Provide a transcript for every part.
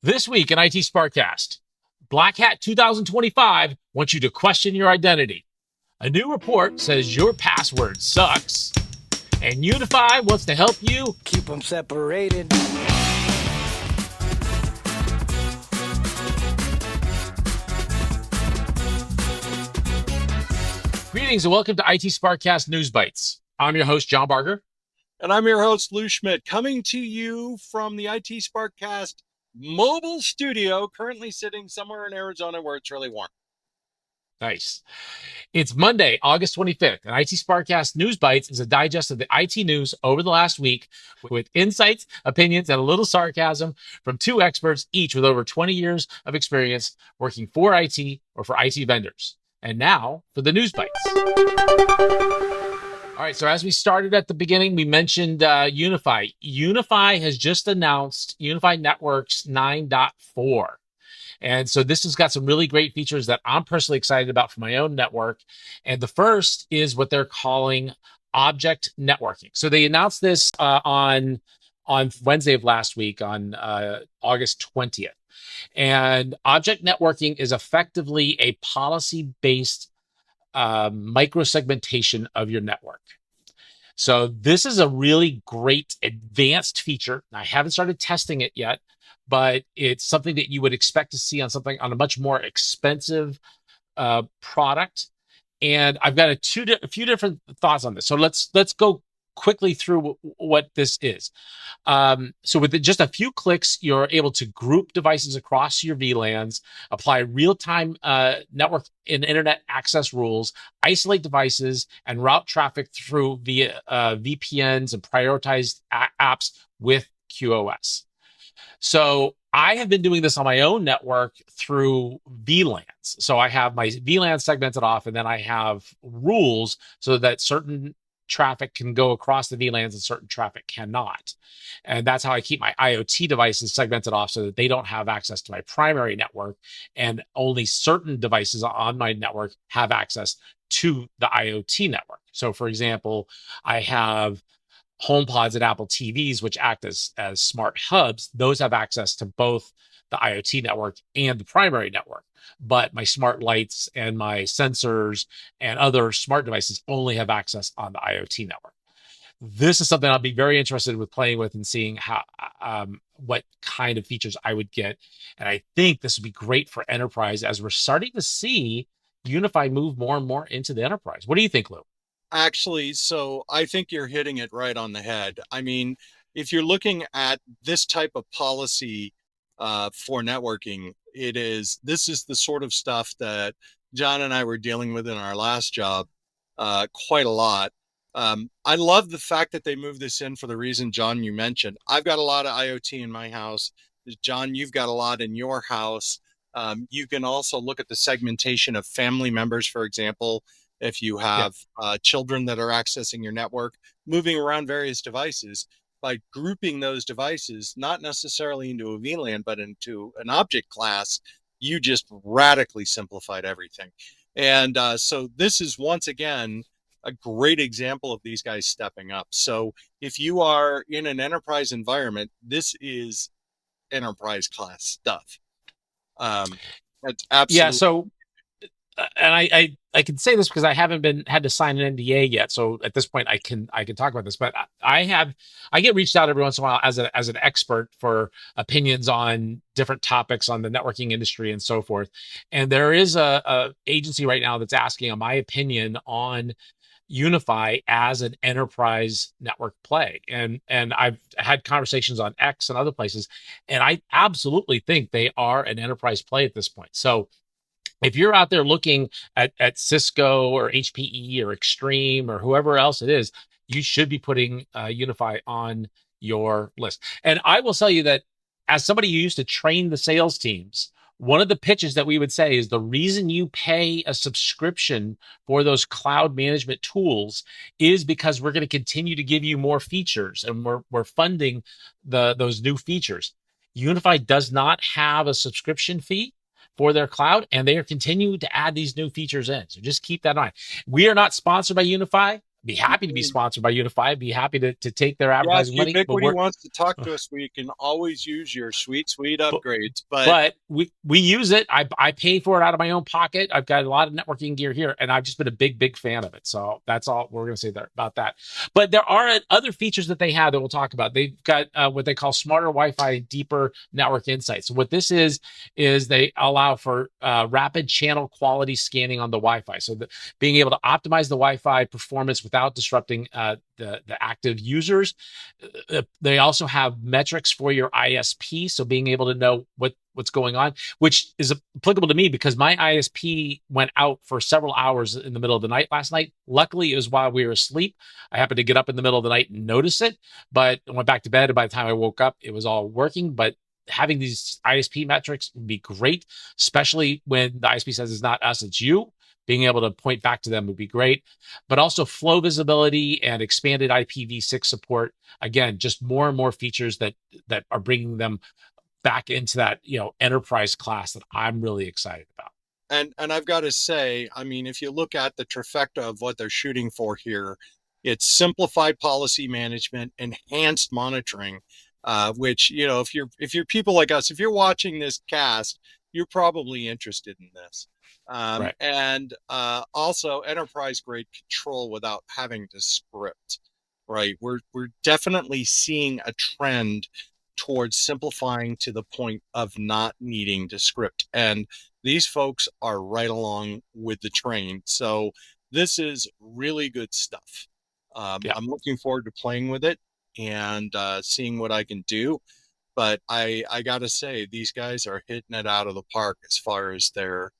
This week in IT SPARC Cast, Black Hat 2025 wants you to question your identity. A new report says your password sucks. And UniFi wants to help you keep them separated. Greetings and welcome to IT SPARC Cast News Bytes. I'm your host, John Barker. And I'm your host, Lou Schmidt, coming to you from the IT SPARC Cast mobile studio, currently sitting somewhere in Arizona where it's really warm. Nice. It's Monday, August 25th, and IT SPARC Cast News Bytes is a digest of the IT news over the last week with insights, opinions, and a little sarcasm from two experts, each with over 20 years of experience working for IT or for IT vendors. And now for the News Bytes. All right, so as we started at the beginning, we mentioned UniFi. UniFi has just announced UniFi Networks 9.4. And so this has got some really great features that I'm personally excited about for my own network. And the first is what they're calling object networking. So they announced this on Wednesday of last week, on August 20th. And object networking is effectively a policy-based microsegmentation of your network. So this is a really great advanced feature. I haven't started testing it yet, but it's something that you would expect to see on a much more expensive product. And I've got a few different thoughts on this. So let's go quickly through what this is. So with just a few clicks, you're able to group devices across your VLANs, apply real-time network and internet access rules, isolate devices, and route traffic through via VPNs and prioritized apps with QoS. So I have been doing this on my own network through VLANs. So I have my VLAN segmented off, and then I have rules so that certain traffic can go across the VLANs and certain traffic cannot. And that's how I keep my IoT devices segmented off so that they don't have access to my primary network, and only certain devices on my network have access to the IoT network. So for example, I have HomePods and Apple TVs, which act as smart hubs. Those have access to both the IoT network and the primary network. But my smart lights and my sensors and other smart devices only have access on the IoT network. This is something I'll be very interested with playing with and seeing how what kind of features I would get. And I think this would be great for enterprise, as we're starting to see UniFi move more and more into the enterprise. What do you think, Lou? Actually, so I think you're hitting it right on the head. I mean, if you're looking at this type of policy for networking, this is the sort of stuff that John and I were dealing with in our last job quite a lot. I love the fact that they moved this in for the reason, John, you mentioned. I've got a lot of IoT in my house. John, you've got a lot in your house. You can also look at the segmentation of family members, for example. If you have children that are accessing your network, moving around various devices, by grouping those devices, not necessarily into a VLAN, but into an object class, you just radically simplified everything. And so this is, once again, a great example of these guys stepping up. So if you are in an enterprise environment, this is enterprise class stuff. That's absolutely. Yeah, so and I can say this because I haven't had to sign an NDA yet. So at this point, I can talk about this. But I get reached out every once in a while as an expert for opinions on different topics on the networking industry and so forth. And there is a agency right now that's asking on my opinion on UniFi as an enterprise network play. And I've had conversations on X and other places, and I absolutely think they are an enterprise play at this point. So if you're out there looking at Cisco or HPE or Extreme or whoever else it is, you should be putting UniFi on your list. And I will tell you that as somebody who used to train the sales teams, one of the pitches that we would say is the reason you pay a subscription for those cloud management tools is because we're going to continue to give you more features, and we're funding those new features. UniFi does not have a subscription fee for their cloud, and they are continuing to add these new features in. So just keep that in mind. We are not sponsored by UniFi. be happy to be sponsored by UniFi. Be happy to take their Yes, advertising money, but Ubiquiti we're wants to talk to us. We can always use your sweet but upgrades. But but we use it. I pay for it out of my own pocket. I've got a lot of networking gear here, and I've just been a big fan of it. So that's all we're going to say there about that. But there are other features that they have that we'll talk about. They've got what they call smarter Wi-Fi, deeper network insights. So what this is they allow for rapid channel quality scanning on the Wi-Fi. So being able to optimize the Wi-Fi performance without disrupting the active users. They also have metrics for your ISP, so being able to know what's going on, which is applicable to me because my ISP went out for several hours in the middle of the night last night. Luckily, it was while we were asleep. I happened to get up in the middle of the night and notice it, but I went back to bed. And by the time I woke up, it was all working. But having these ISP metrics would be great, especially when the ISP says it's not us, it's you. Being able to point back to them would be great, but also flow visibility and expanded IPv6 support. Again, just more and more features that are bringing them back into that enterprise class that I'm really excited about. and I've got to say, I mean, if you look at the trifecta of what they're shooting for here, it's simplified policy management, enhanced monitoring, which if you're people like us, if you're watching this cast, you're probably interested in this. Right. And also enterprise grade control without having to script, right? We're definitely seeing a trend towards simplifying to the point of not needing to script. And these folks are right along with the train. So this is really good stuff. Yeah. I'm looking forward to playing with it and seeing what I can do. But I got to say, these guys are hitting it out of the park as far as their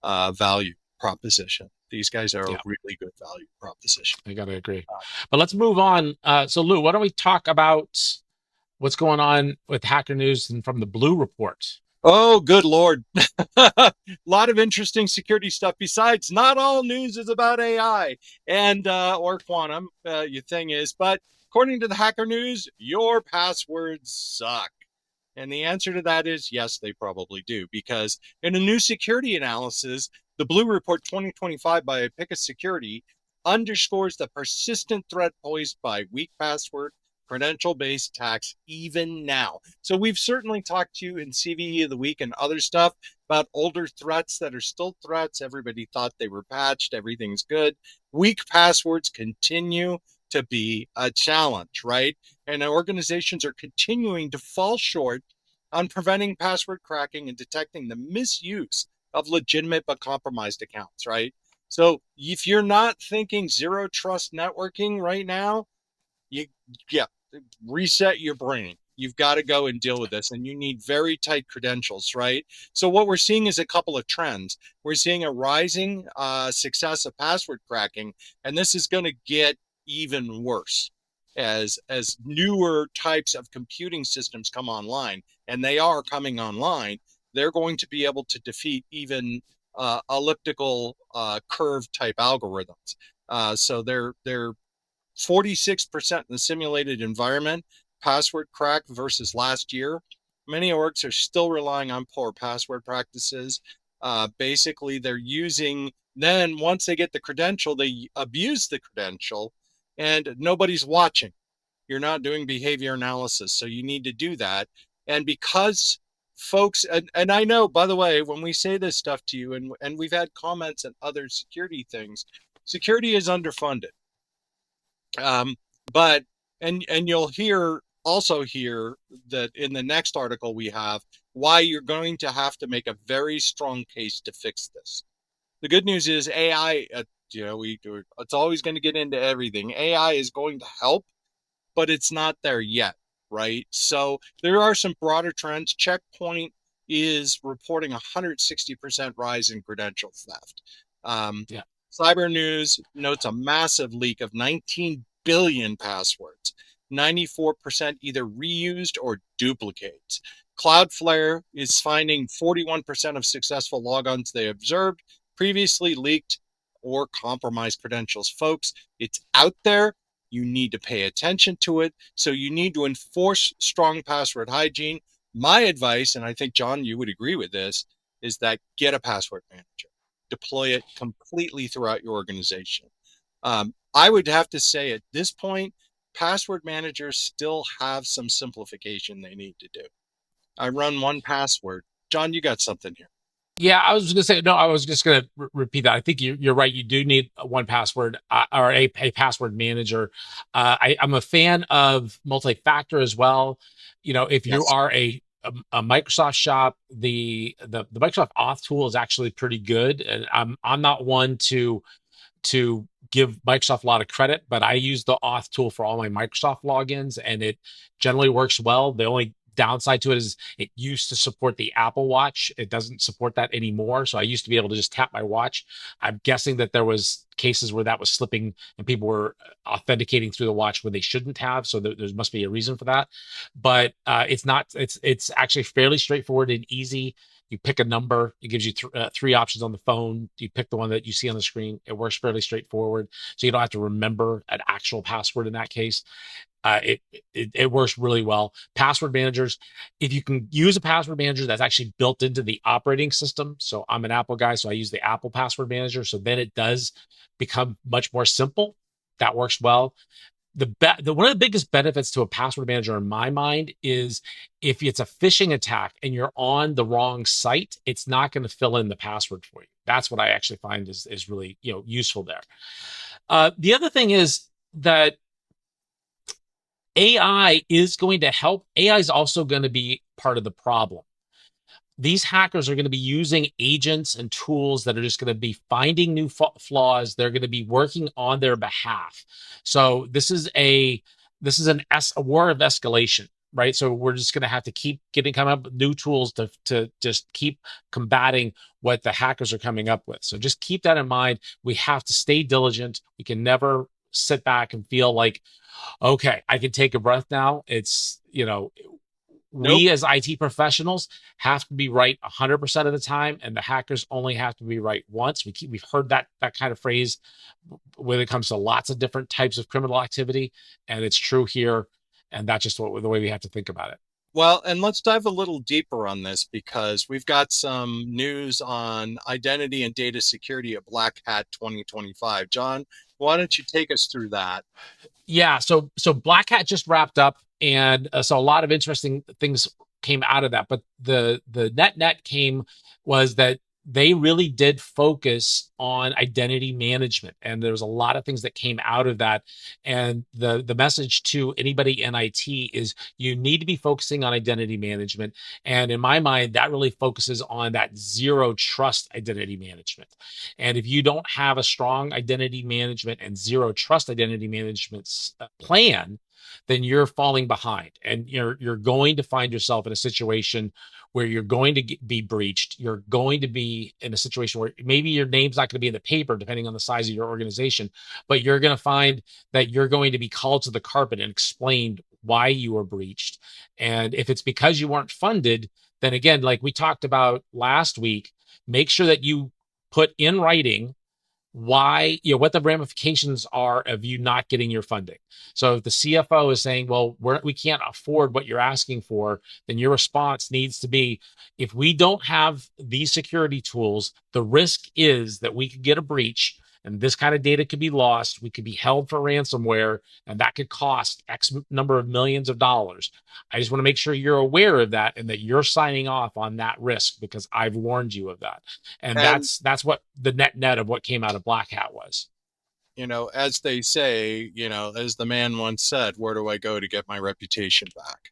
value proposition. These guys are a Yeah. really good value proposition. I gotta agree. But let's move on. So Lou, why don't we talk about what's going on with Hacker News and from the Blue Report? Oh, good Lord. A lot of interesting security stuff. Besides, not all news is about AI and or quantum, your thing is, but according to the Hacker News, your passwords suck. And the answer to that is yes, they probably do. Because in a new security analysis, the Blue Report 2025 by Ubiquiti Security underscores the persistent threat posed by weak password credential-based attacks even now. So we've certainly talked to you in CVE of the week and other stuff about older threats that are still threats. Everybody thought they were patched. Everything's good. Weak passwords continue to be a challenge, right? And organizations are continuing to fall short on preventing password cracking and detecting the misuse of legitimate but compromised accounts, right? So if you're not thinking zero trust networking right now, you yeah, reset your brain. You've got to go and deal with this, and you need very tight credentials, right? So what we're seeing is a couple of trends. We're seeing a rising success of password cracking, and this is going to get even worse as newer types of computing systems come online, and they are coming online. They're going to be able to defeat even elliptical curve type algorithms. So they're 46% in the simulated environment, password crack versus last year. Many orgs are still relying on poor password practices. Basically, they're using, then once they get the credential, they abuse the credential and nobody's watching. You're not doing behavior analysis. So you need to do that. And because folks, and I know, by the way, when we say this stuff to you, and we've had comments and other security things, security is underfunded. Um, but and you'll hear that in the next article we have why you're going to have to make a very strong case to fix this. The good news is AI. It's always going to get into everything. AI is going to help, but it's not there yet, right? So there are some broader trends. Checkpoint is reporting 160% rise in credential theft. Um, Yeah. Cyber News notes a massive leak of 19 billion passwords, 94% either reused or duplicates. Cloudflare is finding 41% of successful logons they observed previously leaked or compromised credentials. Folks, it's out there. You need to pay attention to it. So you need to enforce strong password hygiene. My advice, and I think, John, you would agree with this, is that get a password manager. Deploy it completely throughout your organization. I would have to say at this point, password managers still have some simplification they need to do. I run one password. John, you got something here. Yeah, I was going to say, no, I was just going to repeat that. I think you're right. You do need one password or a password manager. I'm a fan of multi-factor as well. You know, if you Yes. are a Microsoft shop, the Microsoft Auth tool is actually pretty good. And I'm not one to give Microsoft a lot of credit, but I use the auth tool for all my Microsoft logins and it generally works well. The only downside to it is it used to support the Apple Watch. It doesn't support that anymore. So I used to be able to just tap my watch. I'm guessing that there was cases where that was slipping and people were authenticating through the watch when they shouldn't have. So there must be a reason for that. But it's not. It's actually fairly straightforward and easy. You pick a number. It gives you three options on the phone. You pick the one that you see on the screen. It works fairly straightforward, so you don't have to remember an actual password in that case. It works really well. Password managers, if you can use a password manager that's actually built into the operating system. So I'm an Apple guy, so I use the Apple password manager. So then it does become much more simple. That works well. The one of the biggest benefits to a password manager in my mind is if it's a phishing attack and you're on the wrong site, it's not going to fill in the password for you. That's what I actually find is really useful there. The other thing is that AI is going to help. AI is also going to be part of the problem. These hackers are going to be using agents and tools that are just going to be finding new flaws. They're going to be working on their behalf. So this is a war of escalation, right? So we're just going to have to keep coming up with new tools to just keep combating what the hackers are coming up with. So just keep that in mind. We have to stay diligent. We can never sit back and feel like, okay, I can take a breath now. Nope. We as IT professionals have to be right 100% of the time, and the hackers only have to be right once. We've heard that kind of phrase when it comes to lots of different types of criminal activity, and it's true here. And that's just the way we have to think about it. Well, and let's dive a little deeper on this because we've got some news on identity and data security at Black Hat 2025. John, why don't you take us through that? Yeah, so Black Hat just wrapped up, and so a lot of interesting things came out of that. But the net came was that they really did focus on identity management, and there was a lot of things that came out of that. And the message to anybody in IT is you need to be focusing on identity management. And in my mind, that really focuses on that zero trust identity management. And if you don't have a strong identity management and zero trust identity management plan, then you're falling behind, and you're going to find yourself in a situation where you're going to be breached. You're going to be in a situation where maybe your name's not going to be in the paper, depending on the size of your organization, but you're going to find that you're going to be called to the carpet and explained why you were breached. And if it's because you weren't funded, then again, like we talked about last week, make sure that you put in writing why, what the ramifications are of you not getting your funding. So if the CFO is saying, well, we can't afford what you're asking for, then your response needs to be, if we don't have these security tools, the risk is that we could get a breach and this kind of data could be lost. We could be held for ransomware, and that could cost X number of millions of dollars. I just want to make sure you're aware of that and that you're signing off on that risk because I've warned you of that. And And, that's what the net of what came out of Black Hat was. as they say, as the man once said, where do I go to get my reputation back?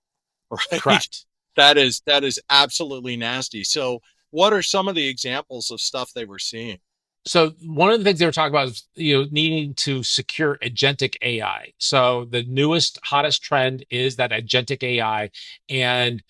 Right? Correct. That is absolutely nasty. So, what are some of the examples of stuff they were seeing? So one of the things they were talking about is needing to secure agentic AI. So the newest hottest trend is that agentic AI, and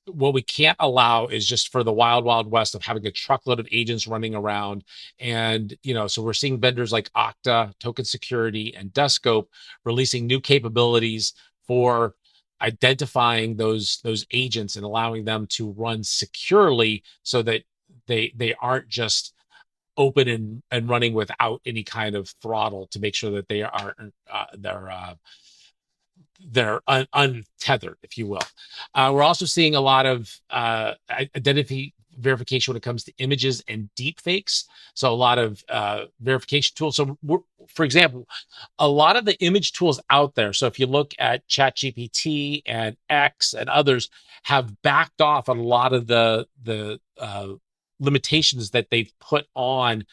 what we can't allow is just for the wild west of having a truckload of agents running around. And so we're seeing vendors like Okta, Token Security, and Descope releasing new capabilities for identifying those agents and allowing them to run securely so that they aren't just open and running without any kind of throttle to make sure that they are they're untethered, if you will. We're also seeing a lot of identity verification when it comes to images and deep fakes. So a lot of verification tools. So for example, a lot of the image tools out there. So if you look at ChatGPT and X and others, have backed off on a lot of the limitations that they've put on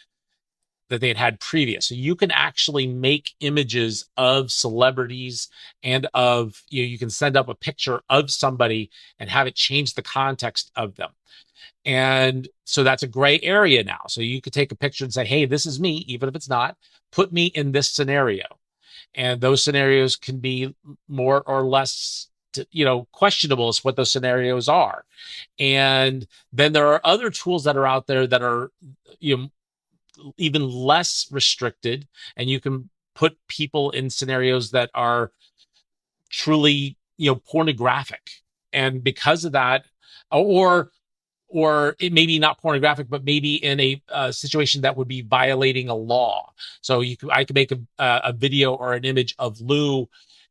that they had previous. So you can actually make images of celebrities and of you can send up a picture of somebody and have it change the context of them. And so that's a gray area now. So you could take a picture and say, hey, this is me, even if it's not, put me in this scenario. And those scenarios can be more or less questionable as what those scenarios are. And then there are other tools that are out there that are you know even less restricted, and you can put people in scenarios that are truly pornographic. And because of that, or it may be not pornographic, but maybe in a situation that would be violating a law. So I could make a video or an image of Lou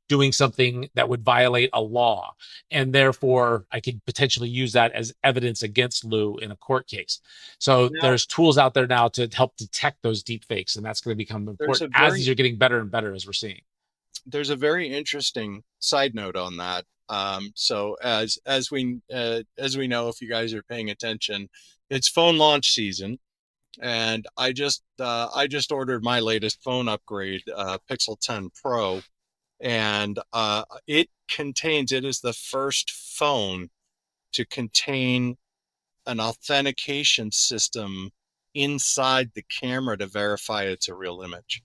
doing something that would violate a law, and therefore I could potentially use that as evidence against Lou in a court case. So Now, there's tools out there now to help detect those deep fakes, and that's going to become there's a important as these very are getting better and better, as we're seeing. there's a very interesting side note on that. So as we know, if you guys are paying attention, it's phone launch season, and I just ordered my latest phone upgrade, Pixel 10 Pro, and it is the first phone to contain an authentication system inside the camera to verify it's a real image.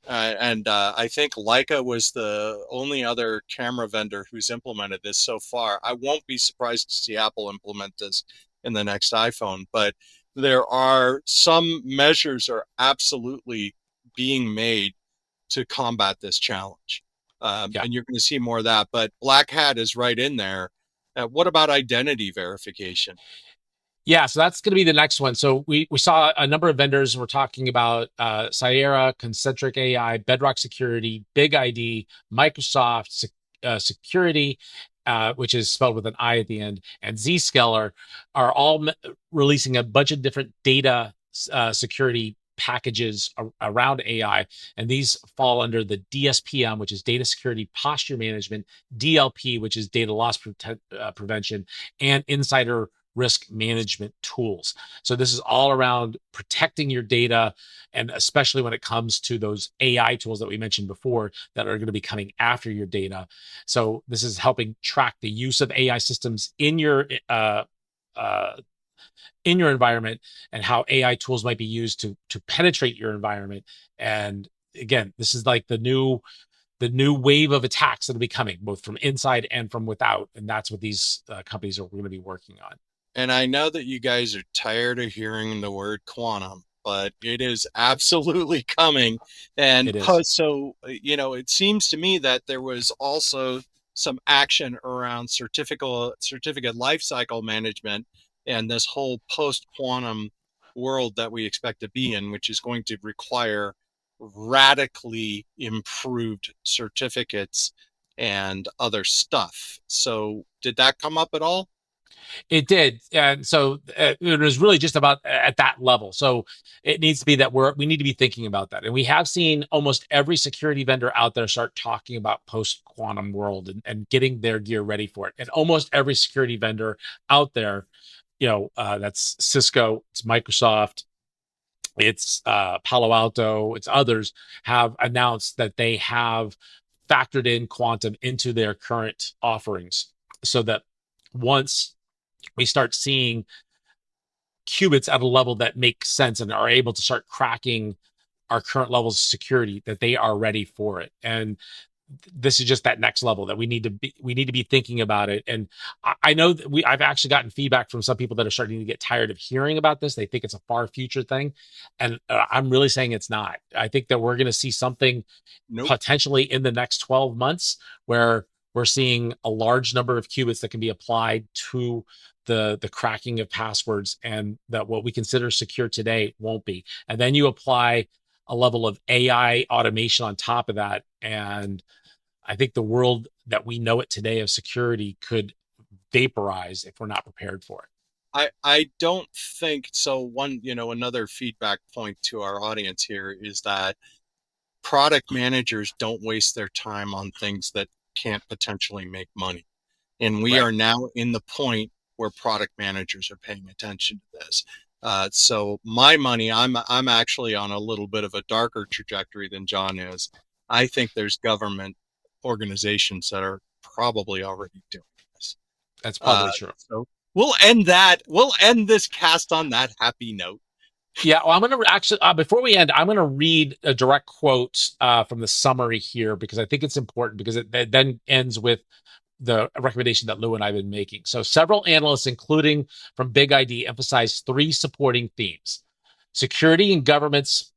And I think Leica was the only other camera vendor who's implemented this so far. I won't be surprised to see Apple implement this in the next iPhone, but there are some measures are absolutely being made to combat this challenge. Yeah. And you're going to see more of that. But Black Hat is right in there. What about identity verification? Yeah, so that's going to be the next one. So we saw a number of vendors. We're talking about Sierra, Concentric AI, Bedrock Security, Big ID, Microsoft Security, which is spelled with an I at the end, and Zscaler are all releasing a bunch of different data security packages around AI, and these fall under the DSPM, which is Data Security Posture Management, DLP, which is Data Loss Prevention, and Insider Risk Management tools. So this is all around protecting your data, and especially when it comes to those AI tools that we mentioned before that are going to be coming after your data. So this is helping track the use of AI systems uh, in your environment, and how AI tools might be used to penetrate your environment. And again, this is like the new wave of attacks that will be coming both from inside and from without, and that's what these companies are going to be working on. And I know that you guys are tired of hearing the word quantum, but it is absolutely coming. And It is. so, it seems to me that there was also some action around certificate lifecycle management and this whole post-quantum world that we expect to be in, which is going to require radically improved certificates and other stuff. So, did that come up at all? It did, and so it was really just about at that level. So it needs to be that we need to be thinking about that, and we have seen almost every security vendor out there start talking about post quantum world and getting their gear ready for it. And almost every security vendor out there, that's Cisco, it's Microsoft, it's Palo Alto, it's others, have announced that they have factored in quantum into their current offerings, so that once we start seeing qubits at a level that makes sense and are able to start cracking our current levels of security, that they are ready for it. And this is just that next level that we need to be thinking about it. And I know that I've actually gotten feedback from some people that are starting to get tired of hearing about this. They think it's a far future thing, and I'm really saying it's not. I think that we're going to see something Nope. potentially in the next 12 months where we're seeing a large number of qubits that can be applied to the cracking of passwords, and that what we consider secure today won't be. And then you apply a level of AI automation on top of that, and I think the world that we know it today of security could vaporize if we're not prepared for it. I don't think so. Another feedback point to our audience here is that product managers don't waste their time on things that can't potentially make money. And we Right. are now in the point where product managers are paying attention to this. So my money, I'm actually on a little bit of a darker trajectory than John is. I think there's government organizations that are probably already doing this. That's probably true. So we'll end that. We'll end this cast on that happy note. Yeah, well, I'm going to actually, before we end, I'm going to read a direct quote from the summary here because I think it's important because it then ends with the recommendation that Lou and I have been making. So several analysts, including from Big ID, emphasize three supporting themes. Security and governance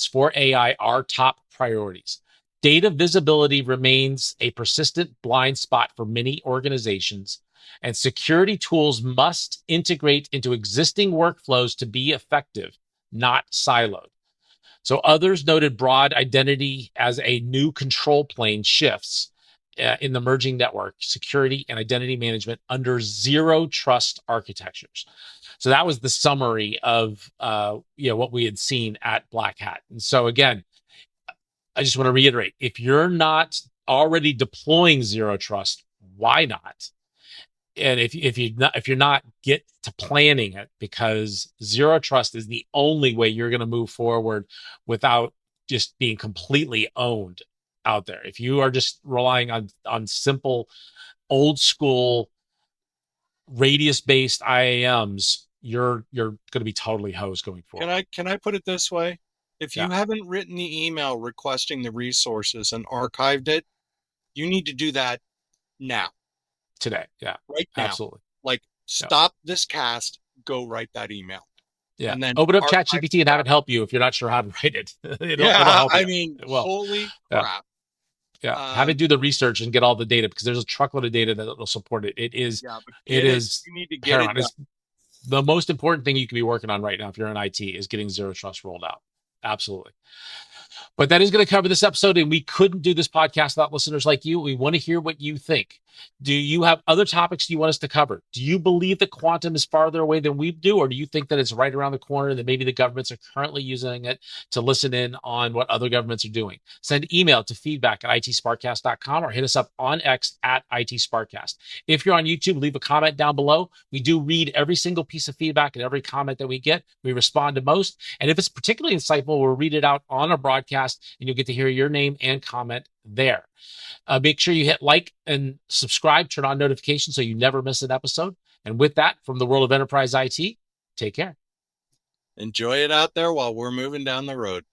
for AI are top priorities. Data visibility remains a persistent blind spot for many organizations, and security tools must integrate into existing workflows to be effective, not siloed. So others noted broad identity as a new control plane shifts in the merging network, security and identity management under zero trust architectures. So that was the summary of what we had seen at Black Hat. And so again, I just want to reiterate: if you're not already deploying zero trust, why not? And if you're not, get to planning it, because zero trust is the only way you're going to move forward without just being completely owned out there. If you are just relying on simple old school radius based IAMs, you're going to be totally hosed going Can forward. I put it this way? If Yeah, you haven't written the email requesting the resources and archived it, you need to do that now, today. Yeah, right now. absolutely. Like, Yeah. stop this cast, go write that email, Yeah. and then Open up archive ChatGPT and have that. it help you if you're not sure how to write it. It'll Yeah, help I you. mean, It will. holy Yeah. crap. Yeah. Have it do the research and get all the data, because there's a truckload of data that will support it. It is Yeah, but it get it. is You need to get it paramount. done. It's the most important thing you can be working on right now if you're in IT, is getting zero trust rolled out. Absolutely. But that is going to cover this episode, and we couldn't do this podcast without listeners like you. We want to hear what you think. Do you have other topics you want us to cover? Do you believe that quantum is farther away than we do, or do you think that it's right around the corner and that maybe the governments are currently using it to listen in on what other governments are doing? Send email to feedback@itsparkcast.com or hit us up on X at itsparkcast. If you're on YouTube, leave a comment down below. We do read every single piece of feedback and every comment that we get. We respond to most. And if it's particularly insightful, we'll read it out on a broadcast, and you'll get to hear your name and comment there. Make sure you hit like and subscribe, turn on notifications so you never miss an episode. And with that, from the world of enterprise IT, take care. Enjoy it out there while we're moving down the road.